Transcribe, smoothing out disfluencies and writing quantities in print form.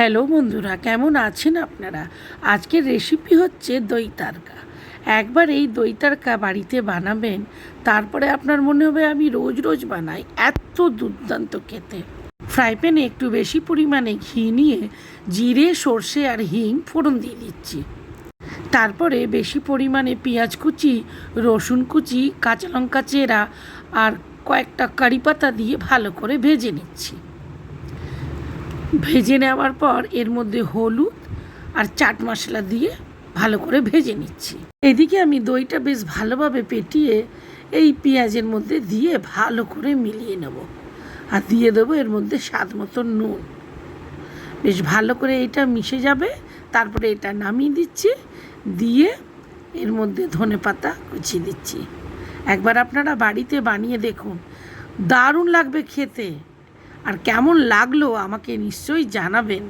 Hello বন্ধুরা, কেমন আছেন আপনারা? আজকের রেসিপি হচ্ছে দই তাড়কা। একবার এই দই তাড়কা বাড়িতে বানাবেন, তারপরে আপনার মনে হবে আমি রোজ রোজ বানাই, এত দুর্দান্ত খেতে। ফ্রাই প্যানে একটু বেশি পরিমাণে ঘি নিয়ে জিরে, সর্ষে আর হিং ফোড়ন দিয়ে দিচ্ছি। তারপরে বেশি পরিমাণে পেঁয়াজ কুচি, রসুন কুচি, কাঁচা লঙ্কা চেরা আর কয়েকটা কারি পাতা দিয়ে ভালো করে ভেজে নিচ্ছি। ভেজে নেওয়ার পর এর মধ্যে হলুদ আর চাট মশলা দিয়ে ভালো করে ভেজে নিচ্ছি। এদিকে আমি দইটা বেশ ভালোভাবে পেটিয়ে এই পেঁয়াজের মধ্যে দিয়ে ভালো করে মিলিয়ে নেব আর দিয়ে দেবো এর মধ্যে স্বাদ মতো নুন। বেশ ভালো করে এটা মিশে যাবে। তারপরে এটা নামিয়ে দিচ্ছি, দিয়ে এর মধ্যে ধনেপাতা কুচিয়ে দিচ্ছি। একবার আপনারা বাড়িতে বানিয়ে দেখুন, দারুণ লাগবে খেতে। আর কেমন লাগলো আমাকে নিশ্চয়ই জানাবেন।